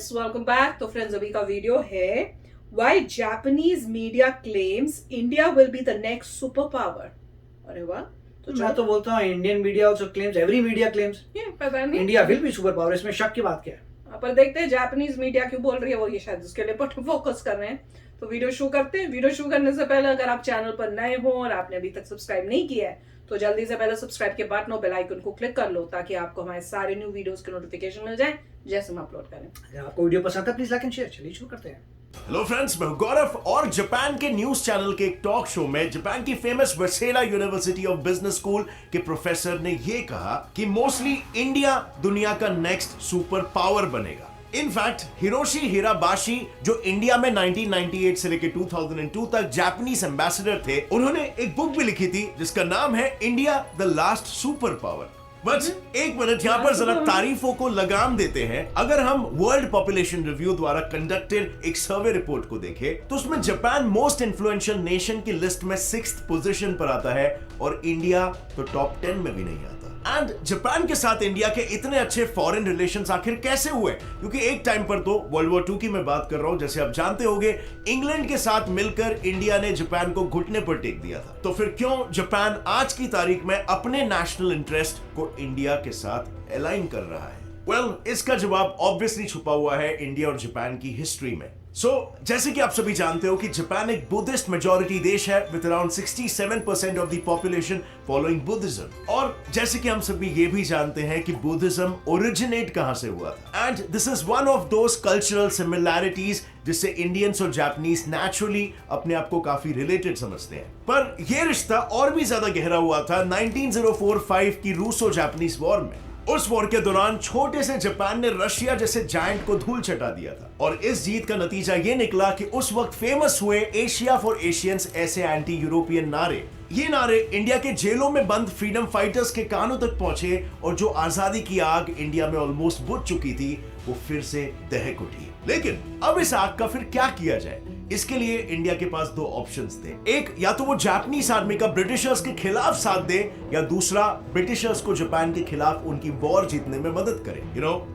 Friends, welcome back. तो friends, अभी का वीडियो है why Japanese media claims India will be the next super power. अरे वाह। तो मैं तो बोलता हूँ Indian media also claims, every media claims ये पता नहीं India will be super power. इसमें शक की बात क्या है? पर देखते हैं जापानीज मीडिया क्यों बोल रही है, वो ये शायद उसके लिए फोकस कर रहे हैं। तो वीडियो शुरू करते हैं। वीडियो शुरू करने से पहले अगर आप चैनल पर नए हो और आपने अभी तक सब्सक्राइब नहीं किया है तो जल्दी से पहले सब्सक्राइब के बटन और बेल आइकन को क्लिक कर लो ताकि आपको हमारे सारे न्यू वीडियोस के नोटिफिकेशन मिल जाए जैसे हम अपलोड करें। अगर आपको वीडियो पसंद है प्लीज लाइक एंड शेयर। चलिए शुरू करते हैं। हेलो फ्रेंड्स, मैं हूं गौरव और जापान के न्यूज चैनल के एक टॉक शो में जापान की famous Waseda university of business school के प्रोफेसर ने यह कहा कि मोस्टली इंडिया दुनिया का नेक्स्ट सुपर पावर बनेगा। इनफैक्ट हिरोशी हिराबाशी जो इंडिया में 1998 से लेकर 2002 तक जापानीज एम्बेसडर थे, उन्होंने एक बुक भी लिखी थी जिसका नाम है India the last super power. बस एक मिनट यहाँ पर जरा तारीफों को लगाम देते हैं। अगर हम वर्ल्ड पॉपुलेशन रिव्यू द्वारा कंडक्टेड एक सर्वे रिपोर्ट को देखें तो उसमें जापान मोस्ट इन्फ्लुएंशियल नेशन की लिस्ट में 6th पोजीशन पर आता है और इंडिया तो टॉप 10 में भी नहीं आता। एंड जापान के साथ इंडिया के इतने अच्छे फॉरेन रिलेशंस आखिर कैसे हुए? क्योंकि एक टाइम पर तो वर्ल्ड वॉर 2 की मैं बात कर रहा हूं, जैसे आप जानते होंगे इंग्लैंड के साथ मिलकर इंडिया ने जापान को घुटने पर टेक दिया था। तो फिर क्यों जापान आज की तारीख में अपने नेशनल इंटरेस्ट को इंडिया के साथ अलाइन कर रहा है? इसका जवाब ऑब्वियसली छुपा हुआ है इंडिया और जापान की हिस्ट्री में। जैसे कि आप सभी जानते हो कि जापान एक बुद्धिस्ट मेजॉरिटी देश है with around 67% of the population following Buddhism. और जैसे कि हम सभी ये भी जानते हैं कि बुद्धिज्म ओरिजिनेट कहां से हुआ था। And this is one of those cultural similarities जिससे इंडियंस और जापानीज नेचुरली अपने आप को काफी रिलेटेड समझते हैं। पर यह रिश्ता और भी ज्यादा गहरा हुआ था 1904-5 की रूसो जापानीज वॉर में। उस वॉर के दौरान छोटे से जापान ने रशिया जैसे जायंट को धूल चटा दिया था और इस जीत का नतीजा ये निकला कि उस वक्त फेमस हुए एशिया फॉर एशियंस ऐसे एंटी यूरोपियन नारे। ये नारे इंडिया के जेलों में बंद फ्रीडम फाइटर्स के कानों तक पहुंचे और जो आजादी की आग इंडिया में ऑलमोस्ट बुझ चुकी थी वो फिर से दहक उठी। लेकिन अब इस आग का फिर क्या किया जाए? इसके लिए इंडिया के पास दो ऑप्शंस थे। एक, या तो वो जापानीज आर्मी का ब्रिटिशर्स के खिलाफ साथ दे, या दूसरा ब्रिटिशर्स को जापान के खिलाफ उनकी वॉर जीतने में मदद करे,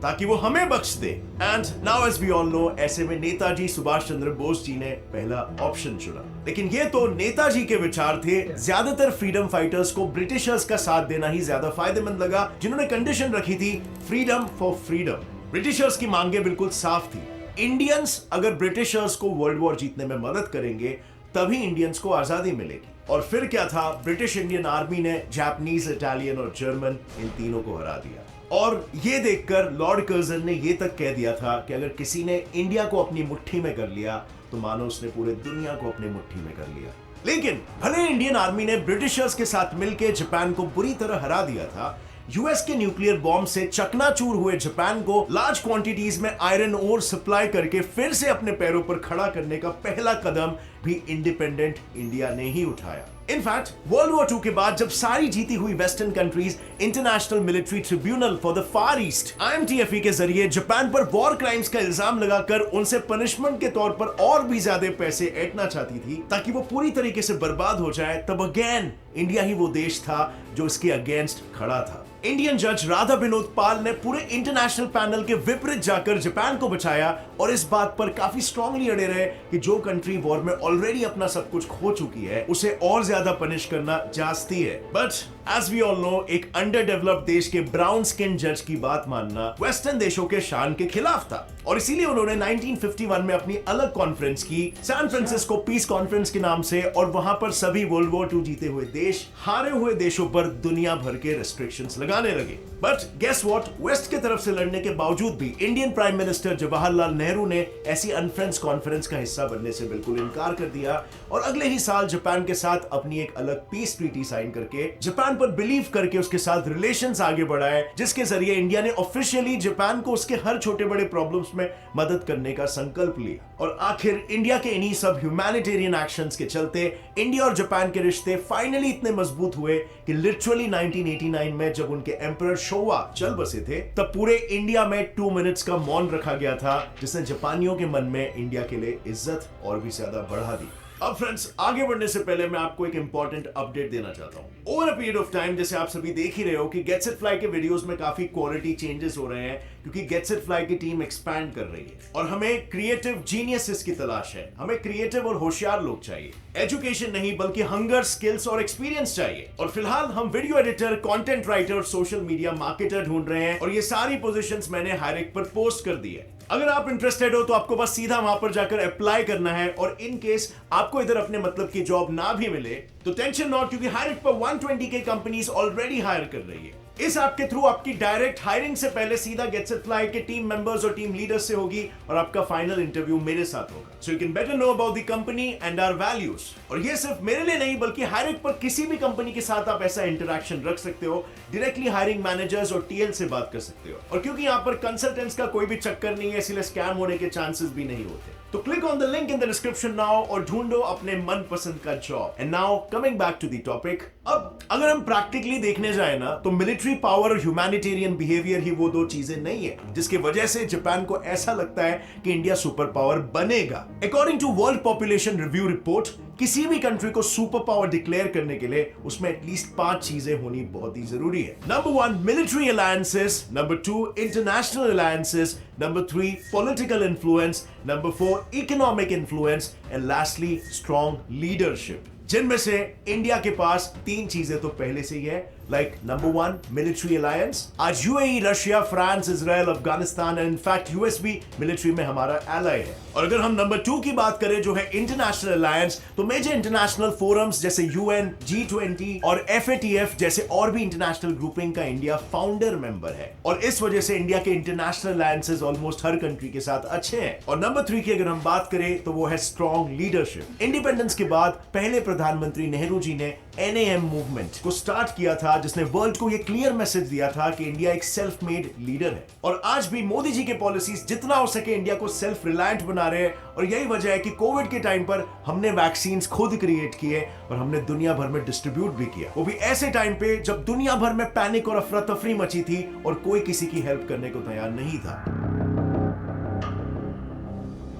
ताकि वो हमें बख्श दे। And now as we all know, ऐसे में नेताजी सुभाष चंद्र बोस जी ने पहला ऑप्शन चुना। लेकिन ये तो नेताजी के विचार थे। ज्यादातर फ्रीडम फाइटर्स को ब्रिटिशर्स का साथ देना ही ज्यादा फायदेमंद लगा, जिन्होंने कंडीशन रखी थी फ्रीडम फॉर फ्रीडम। ब्रिटिशर्स की मांगे बिल्कुल साफ थी। इंडियंस अगर ब्रिटिशर्स को वर्ल्ड वॉर जीतने में मदद करेंगे तभी इंडियंस को आजादी मिलेगी। और फिर क्या था, ब्रिटिश इंडियन आर्मी ने जापानीज, इटालियन और जर्मन इन तीनों को हरा दिया। और ये देखकर लॉर्ड कर्जन ने ये तक कह दिया था कि अगर किसी ने इंडिया को अपनी मुट्ठी में कर लिया तो मानो उसने पूरे दुनिया को अपनी मुट्ठी में कर लिया। लेकिन भले इंडियन आर्मी ने ब्रिटिशर्स के साथ मिलकर जापान को बुरी तरह हरा दिया था, यूएस के न्यूक्लियर बॉम्ब से चकनाचूर हुए जापान को लार्ज क्वांटिटीज में आयरन ओर सप्लाई करके फिर से अपने पैरों पर खड़ा करने का पहला कदम भी इंडिपेंडेंट इंडिया ने ही उठाया। इनफैक्ट वर्ल्ड वॉर 2 के बाद जब सारी जीती हुई western countries international military tribunal for the far east IMTFE के जरिए जापान पर वॉर क्राइम्स का इल्जाम लगाकर उनसे पनिशमेंट के तौर पर और भी ज्यादा पैसे ऐंठना चाहती थी ताकि वो पूरी तरीके से बर्बाद हो जाए, तब अगेन इंडिया ही वो देश था जो इसके अगेंस्ट खड़ा था। इंडियन जज राधा विनोद पाल ने पूरे इंटरनेशनल पैनल के विपरीत जाकर जापान को बचाया और इस बात पर काफी स्ट्रांगली अड़े रहे कि जो कंट्री वॉर में ऑलरेडी अपना सब कुछ खो चुकी है उसे और ज्यादा पनिश करना जास्ती है। But as we all know, एक अंडर डेवलप्ड देश के ब्राउन स्किन जज की बात मानना वेस्टर्न देशों के शान के खिलाफ था और इसीलिए उन्होंने 1951 में अपनी अलग कॉन्फ्रेंस की, सैन फ्रांसिस्को पीस कॉन्फ्रेंस के नाम से, और वहां पर सभी वर्ल्ड वॉर 2 जीते हुए देश हारे हुए देशों पर दुनिया भर के रेस्ट्रिक्शंस लगाने लगे। बट गेस व्हाट, वेस्ट के तरफ से लड़ने के बावजूद भी Indian prime minister Jawaharlal Nehru ने ऐसी अनफ्रेंड्स कॉन्फ्रेंस का हिस्सा बनने से बिल्कुल इनकार कर दिया और अगले ही साल जापान के साथ अपनी एक अलग पीस ट्रीटी साइन करके जापान पर बिलीव करके उसके साथ रिलेशंस आगे बढ़ाए, जिसके जरिए इंडिया ने ऑफिशियली जापान को उसके हर छोटे बड़े प्रॉब्लम्स में मदद करने का संकल्प लिया। और आखिर इंडिया के इन्हीं सब ह्यूमैनिटेरियन एक्शंस के चलते इंडिया और जापान के रिश्ते फाइनली इतने मजबूत हुए कि लिटरली 1989 में जब उनके एम्परर शोवा चल बसे थे तब पूरे इंडिया में 2 मिनट्स का मौन रखा गया था, जिसने जापानियों के मन में इंडिया के लिए इज्जत और भी ज्यादा बढ़ा दी। अब फ्रेंड्स, आगे बढ़ने से पहले मैं आपको एक इंपॉर्टेंट अपडेट देना चाहता हूं। Over a period of time, जैसे आप सभी देख ही रहे हो कि गेट्स इट फ्लाई के वीडियोस में काफी क्वालिटी चेंजेस हो रहे हैं, क्योंकि गेट्स इट फ्लाई की टीम एक्सपैंड कर रही है और हमें क्रिएटिव जीनियसेस की तलाश है। हमें क्रिएटिव और होशियार लोग चाहिए, एजुकेशन नहीं बल्कि हंगर, स्किल्स और एक्सपीरियंस चाहिए। और फिलहाल हम वीडियो एडिटर, कंटेंट राइटर और सोशल मीडिया मार्केटर ढूंढ रहे हैं, और ये सारी पोजीशंस मैंने हायरिंग पर पोस्ट कर दी है। अगर आप इंटरेस्टेड हो तो आपको बस सीधा वहां पर जाकर अप्लाई करना है, और इन केस आपको इधर अपने मतलब की जॉब ना भी मिले तो टेंशन नॉट, क्योंकि हायरिंग पर 120 के कंपनीज ऑलरेडी हायर कर रही है। इस ऐप के थ्रू आपकी डायरेक्ट हायरिंग से पहले सीधा गेट्स इट फ्लाई के टीम मेंबर्स और टीम लीडर्स से होगी, और आपका फाइनल इंटरव्यू मेरे साथ होगा। So you can better know about the company and our values. और ये सिर्फ मेरे लिए नहीं बल्कि हायरिंग पर किसी भी कंपनी के साथ आप ऐसा इंटरेक्शन रख सकते हो, डायरेक्टली हायरिंग मैनेजर्स और टीएल से बात कर सकते हो। और क्योंकि यहाँ पर कंसल्टेंट्स का कोई भी चक्कर नहीं है, इसलिए स्कैम होने के चांसेस भी नहीं होते। तो click on the link in the description now और ढूंढो अपने मनपसंद का job. And now coming back to the topic. अब अगर हम प्रैक्टिकली देखने जाए ना, तो मिलिट्री पावर और ह्यूमैनिटेरियन बिहेवियर ही वो दो चीजें नहीं है जिसकी वजह से जापान को ऐसा लगता है कि इंडिया सुपर पावर बनेगा। According to world population review report, किसी भी कंट्री को सुपर पावर डिक्लेयर करने के लिए उसमें एटलीस्ट 5 चीजें होनी बहुत ही जरूरी है। Number 1 military alliances, number 2 international alliances, number 3 political influence, number 4 economic influence, and lastly strong leadership, जिनमें से इंडिया के पास 3 चीजें तो पहले से ही है। Like number 1 military alliance. आज UAE, Russia, France, Israel, Afghanistan and in fact US भी मिलिट्री में हमारा एलाय है। और अगर हम नंबर 2 की बात करें जो है इंटरनेशनल अलायंस, तो मेजर इंटरनेशनल फोरम्स जैसे यूएन, G20 और FATF जैसे और भी इंटरनेशनल ग्रुपिंग का इंडिया फाउंडर मेंबर है, और इस वजह से इंडिया के इंटरनेशनल अलायंसेस ऑलमोस्ट हर कंट्री के साथ अच्छे हैं। और नंबर 3 की अगर हम बात करें तो वो है स्ट्रॉन्ग लीडरशिप। इंडिपेंडेंस के बाद पहले प्रधानमंत्री नेहरू जी ने NAM मूवमेंट को स्टार्ट किया था, जिसने वर्ल्ड को यह क्लियर मैसेज दिया था कि इंडिया एक सेल्फ मेड लीडर है। और आज भी मोदी जी के पॉलिसीज जितना हो सके इंडिया को सेल्फ रिलायंट बना रहे हैं, और यही वजह है कि कोविड के टाइम पर हमने वैक्सीन खुद क्रिएट किए और हमने दुनिया भर में डिस्ट्रीब्यूट भी किया, वो भी ऐसे टाइम पे जब दुनिया भर में पैनिक और अफरा तफरी मची थी और कोई किसी की हेल्प करने को तैयार नहीं था।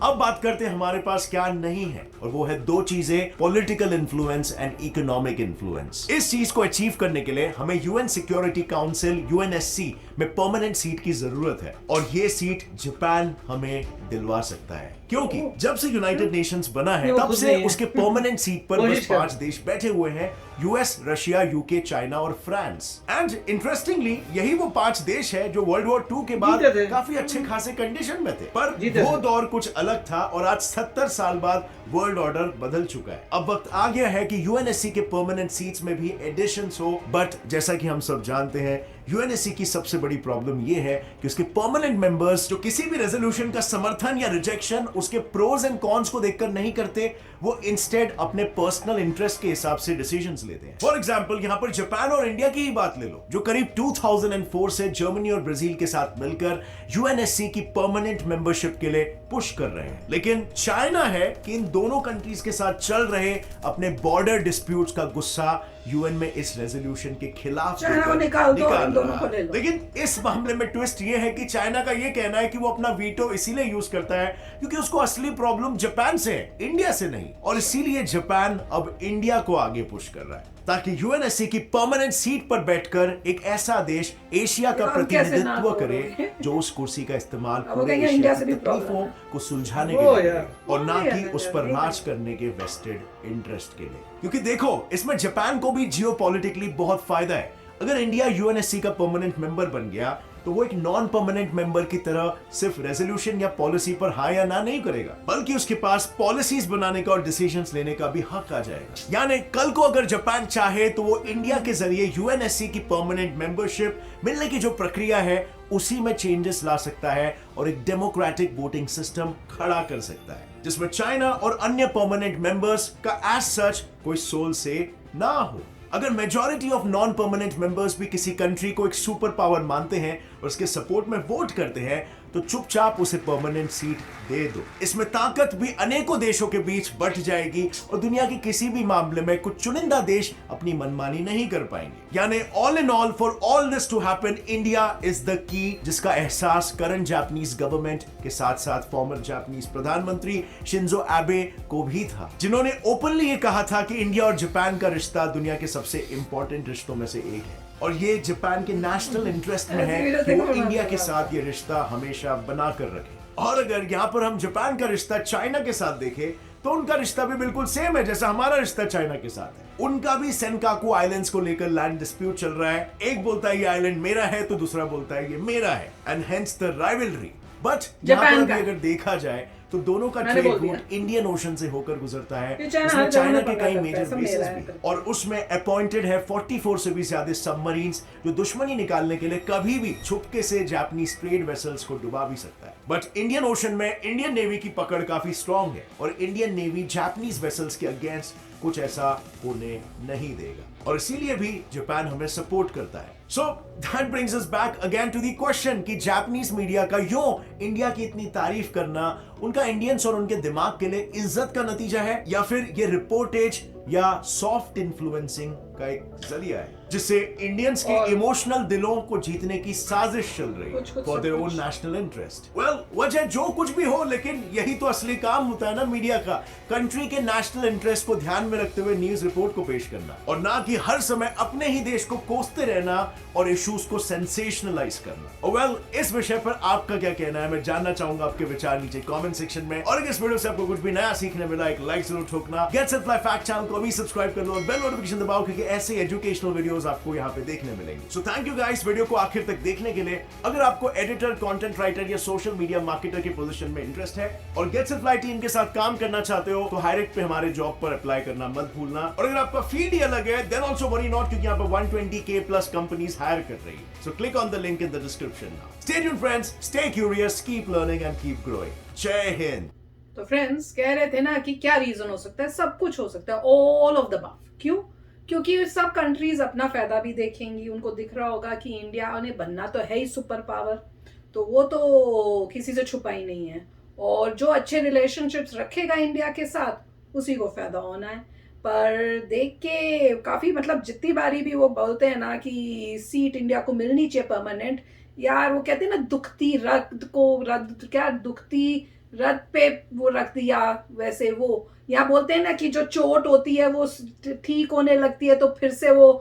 अब बात करते हैं हमारे पास क्या नहीं है, और वो है 2 चीजें, political influence and economic influence. इस चीज को अचीव करने के लिए हमें यूएन सिक्योरिटी काउंसिल UNSC में परमानेंट सीट की जरूरत है, और ये सीट जापान हमें दिलवा सकता है, क्योंकि जब से यूनाइटेड नेशंस बना है तब से उसके परमानेंट सीट पर बस 5 देश बैठे हुए हैं, यूएस, रशिया, यूके, चाइना और फ्रांस। एंड इंटरेस्टिंगली यही वो 5 देश है जो वर्ल्ड वॉर 2 के बाद काफी अच्छे खासे कंडीशन में थे, पर वो दौर कुछ अलग था, और आज 70 साल बाद वर्ल्ड ऑर्डर बदल चुका है। अब वक्त आ गया है कि UNSC के परमानेंट सीट्स में भी एडिशंस हो, बट जैसा कि हम सब जानते हैं UNSC की सबसे बड़ी प्रॉब्लम यह है कि उसके परमानेंट मेंबर्स जो किसी भी रेजोल्यूशन का समर्थन या रिजेक्शन उसके प्रोज एंड कॉन्स को देखकर नहीं करते, वो इंस्टेड अपने पर्सनल इंटरेस्ट के हिसाब से डिसीजंस लेते हैं। फॉर एग्जांपल यहाँ पर जापान और इंडिया की ही बात ले लो, जो करीब 2004 से जर्मनी और ब्राजील के साथ मिलकर UNSC की परमानेंट मेंबरशिप के लिए पुश कर रहे हैं। लेकिन चाइना है कि इन दोनों कंट्रीज के साथ चल रहे अपने बॉर्डर डिस्प्यूट्स का गुस्सा यूएन में इस रेजोल्यूशन के खिलाफ निकाल रहा है। लेकिन इस मामले में ट्विस्ट ये है कि चाइना का ये कहना है कि वो अपना वीटो इसीलिए यूज करता है क्योंकि उसको असली प्रॉब्लम जापान से है, इंडिया से नहीं, और इसीलिए जापान अब इंडिया को आगे पुश कर रहा है ताकि UNSC की परमानेंट सीट पर बैठकर एक ऐसा देश एशिया का प्रतिनिधित्व करे जो उस कुर्सी का इस्तेमाल पूरे एशिया की तकलीफों को सुलझाने के लिए और ना कि उस पर राज करने के वेस्टेड इंटरेस्ट के लिए। क्योंकि देखो, इसमें जापान को भी जियोपॉलिटिकली बहुत फायदा है। अगर इंडिया UNSC का परमानेंट मेंबर बन गया तो वो एक नॉन परमानेंट मेंबर की तरह सिर्फ रेजोल्यूशन या पॉलिसी पर हाँ या ना नहीं करेगा, बल्कि उसके पास पॉलिसीज बनाने का और डिसीजंस लेने का भी हक आ जाएगा। यानी कल को अगर जापान चाहे तो वो इंडिया के जरिए UNSC की परमानेंट मेंबरशिप मिलने की जो प्रक्रिया है उसी में चेंजेस ला सकता है और एक डेमोक्रेटिक वोटिंग सिस्टम खड़ा कर सकता है जिसमें चाइना और अन्य परमानेंट मेंबर्स का एज सच कोई सोल से ना हो। अगर majority of non permanent members भी किसी कंट्री को एक सुपर पावर मानते हैं और उसके सपोर्ट में वोट करते हैं तो चुपचाप उसे परमानेंट सीट दे दो। इसमें ताकत भी अनेकों देशों के बीच बंट जाएगी और दुनिया के किसी भी मामले में कुछ चुनिंदा देश अपनी मनमानी नहीं कर पाएंगे। यानी all in all, for all this to happen, India is the key, जिसका एहसास करंट जापानीज गवर्नमेंट के साथ साथ फॉर्मर जापानीज प्रधानमंत्री शिंजो एबे को भी था, जिन्होंने ओपनली ये कहा था कि इंडिया और जापान का रिश्ता दुनिया के सबसे इंपॉर्टेंट रिश्तों में से एक है और ये जापान के नेशनल इंटरेस्ट में है कि वो इंडिया के साथ ये रिश्ता हमेशा बना कर रखे। और अगर यहाँ पर हम जापान का रिश्ता चाइना के साथ देखें तो उनका रिश्ता भी बिल्कुल सेम है जैसा हमारा रिश्ता चाइना के साथ है। उनका भी सेनकाकू आइलैंड्स को लेकर लैंड डिस्प्यूट चल रहा है। एक बोलता है ये आइलैंड मेरा है तो दूसरा बोलता है ये मेरा है, and hence the rivalry. But Japan का अगर देखा जाए तो दोनों का ट्रेड रूट इंडियन ओशन से होकर गुजरता है, इसमें चाइना के कई मेजर बेसेस भी, और उसमें अपॉइंटेड है 44 से भी ज्यादा सबमरीन्स जो दुश्मनी निकालने के लिए कभी भी छुपके से जापानीज ट्रेड वेसल्स को डुबा भी सकता है। बट इंडियन ओशन में इंडियन नेवी की पकड़ काफी स्ट्रांग है और इंडियन नेवी जापानीज वेसल्स के अगेंस्ट कुछ ऐसा होने नहीं देगा और इसीलिए भी जापान हमें सपोर्ट करता है। So that brings us back again to the question कि जापानीज मीडिया का यूं इंडिया की इतनी तारीफ करना उनका इंडियंस और उनके दिमाग के लिए इज्जत का नतीजा है या फिर ये रिपोर्टेज या सॉफ्ट इन्फ्लुएंसिंग का एक जरिया है जिससे इंडियंस के इमोशनल दिलों को जीतने की साजिश चल रही है for their own national interest. Well, वजह जो कुछ भी हो, लेकिन यही तो असली काम होता है ना मीडिया का, कंट्री के नेशनल इंटरेस्ट को ध्यान में रखते हुए न्यूज रिपोर्ट को पेश करना और ना कि हर समय अपने ही देश को कोसते रहना और इश्यूज को सेंसेशनलाइज करना। वेल, इस विषय पर आपका क्या कहना है, मैं जानना चाहूंगा आपके विचार नीचे कमेंट सेक्शन में। और अगर इस वीडियो से आपको कुछ भी नया सीखने मिला, एक लाइक जरूर ठोकना, get set fly fact channel को अभी सब्सक्राइब कर लो और बेल नोटिफिकेशन दबाओ क्योंकि ऐसे एजुकेशनल वीडियोस आपको यहाँ पे देखने मिलेंगे। So thank you guys video को आखिर तक देखने के लिए। अगर आपको एडिटर, कंटेंट राइटर या सोशल मीडिया मार्केटर की पोजीशन में इंटरेस्ट है और गेट सेट फ्लाई टीम के साथ काम करना चाहते हो तो हायरेक्ट पे हमारे जॉब पर अप्लाई करना मत भूलना। और अगर आपका फील्ड ही अलग है देन आल्सो वरी नॉट क्योंकि यहाँ पे 120K प्लस कंपनीज हायर कर रही है। So click on the link in the description now. Stay tuned friends, stay curious, keep learning and keep growing. जय हिंद। तो फ्रेंड्स कह रहे थे ना कि क्या रीजन हो सकता है, सब कुछ हो सकता है, ऑल ऑफ द अबव। क्यों? क्योंकि सब कंट्रीज अपना फायदा भी देखेंगी, उनको दिख रहा होगा कि इंडिया ने बनना तो है ही सुपर पावर, तो वो तो किसी से छुपा ही नहीं है और जो अच्छे रिलेशनशिप्स रखेगा इंडिया के साथ उसी को फायदा होना है। पर देख के काफी मतलब जितनी बारी भी वो बोलते हैं ना कि सीट इंडिया को मिलनी चाहिए परमानेंट, यार वो कहते हैं ना दुखती रक्त को रद्द, क्या दुखती रथ पे वो रख दिया, वैसे वो यहाँ बोलते हैं ना कि जो चोट होती है वो ठीक होने लगती है तो फिर से वो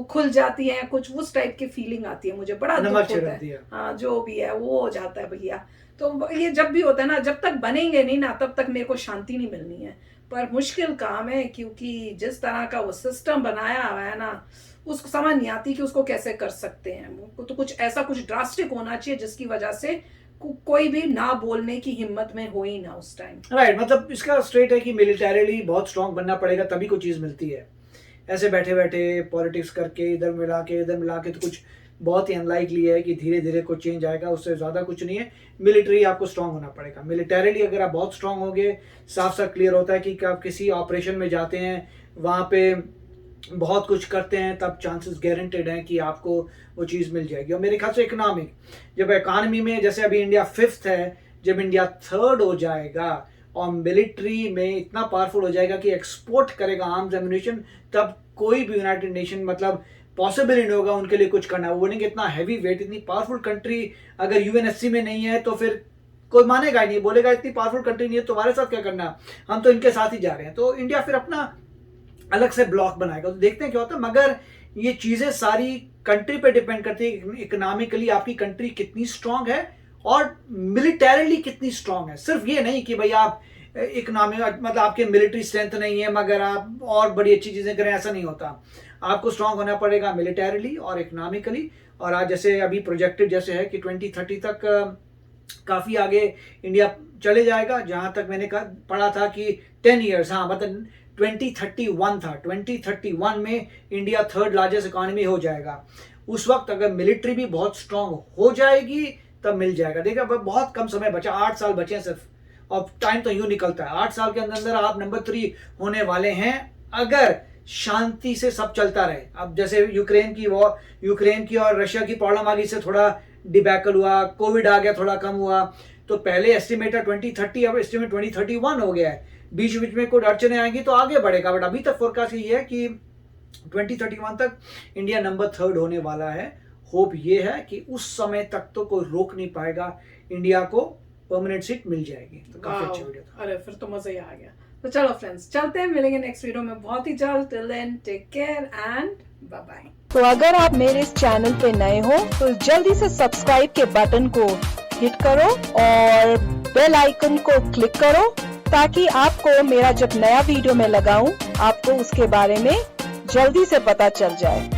खुल जाती है, कुछ उस टाइप की फीलिंग आती है। मुझे बड़ा दुख होता है। हाँ, जो भी है वो हो जाता है भैया। तो ये जब भी होता है ना, जब तक बनेंगे नहीं ना तब तक मेरे को शांति नहीं मिलनी है। पर मुश्किल काम है क्योंकि जिस तरह का वो सिस्टम बनाया हुआ है ना, उसको समझ नहीं आती कि उसको कैसे कर सकते हैं। तो कुछ ऐसा कुछ ड्रास्टिक होना चाहिए जिसकी वजह से कोई भी ना बोलने की हिम्मत में हो ही ना उस टाइम। राइट, मतलब इसका स्ट्रेट है कि मिलिटरीली बहुत स्ट्रांग बनना पड़ेगा तभी कोई चीज़ मिलती है। ऐसे बैठे बैठे पॉलिटिक्स करके इधर मिला के तो कुछ बहुत ही अनलाइकली है कि धीरे धीरे कुछ चेंज आएगा, उससे ज़्यादा कुछ नहीं है। मिलिट्री आपको स्ट्रांग होना पड़ेगा। मिलिटरीली अगर आप बहुत स्ट्रांग होंगे, साफ साफ क्लियर होता है कि आप किसी ऑपरेशन में जाते हैं, वहाँ पे बहुत कुछ करते हैं, तब चांसेस गारंटेड हैं कि आपको वो चीज़ मिल जाएगी। और मेरे ख्याल से इकोनॉमिक, जब इकॉनमी में जैसे अभी इंडिया 5th है, जब इंडिया 3rd हो जाएगा और मिलिट्री में इतना पावरफुल हो जाएगा कि एक्सपोर्ट करेगा आर्म्स एम्युनिशन, तब कोई भी यूनाइटेड नेशन मतलब पॉसिबल ही नहीं होगा उनके लिए कुछ करना। वो बोलेंगे इतना हैवी वेट, इतनी पावरफुल कंट्री अगर यूएनएससी में नहीं है तो फिर कोई मानेगा ही नहीं, बोलेगा इतनी पावरफुल कंट्री नहीं है तुम्हारे साथ क्या करना, हम तो इनके साथ ही जा रहे हैं। तो इंडिया फिर अपना अलग से ब्लॉक बनाएगा। तो देखते हैं क्या होता है। मगर ये चीज़ें सारी कंट्री पे डिपेंड करती है, इकोनॉमिकली आपकी कंट्री कितनी स्ट्रांग है और मिलिटरीली कितनी स्ट्रांग है। सिर्फ ये नहीं कि भाई आप इकोनॉमी मतलब आपके मिलिट्री स्ट्रेंथ नहीं है मगर आप और बड़ी अच्छी चीज़ें करें, ऐसा नहीं होता। आपको स्ट्रांग होना पड़ेगा मिलिटरीली और इकोनॉमिकली। और आज जैसे अभी प्रोजेक्टेड जैसे है कि 2030 तक काफ़ी आगे इंडिया चले जाएगा। जहाँ तक मैंने पढ़ा था कि 10 ईयर्स, हाँ मतलब 2031 था, 2031 में इंडिया 3rd लार्जेस्ट इकॉनमी हो जाएगा। उस वक्त अगर मिलिट्री भी बहुत स्ट्रांग हो जाएगी तब मिल जाएगा। देखिए बहुत कम समय बचा, 8 साल बचे हैं सिर्फ, और टाइम तो यूं निकलता है। 8 साल के अंदर आप नंबर 3 होने वाले हैं अगर शांति से सब चलता रहे। अब जैसे यूक्रेन की और रशिया की प्रॉब्लम आ गई, से थोड़ा डिबैकल हुआ, कोविड आ गया, थोड़ा कम हुआ, तो पहले एस्टिमेट 2030, अब एस्टिमेट 2031 हो गया है। बीच बीच में कोई अड़चने आएंगी तो आगे बढ़ेगा, बट अभी तक फोरकास्ट ये है कि 2031 तक इंडिया नंबर 3 होने वाला है। होप ये है कि उस समय तक तो कोई रोक नहीं पाएगा, इंडिया को परमानेंट सीट मिल जाएगी। तो काफी अच्छा वीडियो था। अरे फिर तो मजा ही आ गया। तो चलो फ्रेंड्स, चलते हैं, मिलेंगे नेक्स्ट वीडियो में बहुत ही जल्द। Till then take care and bye bye. तो अगर आप मेरे इस चैनल पे नए हो तो जल्दी से सब्सक्राइब के बटन को हिट करो और बेल आइकन को क्लिक करो, ताकि आपको मेरा जब नया वीडियो मैं लगाऊं आपको उसके बारे में जल्दी से पता चल जाए।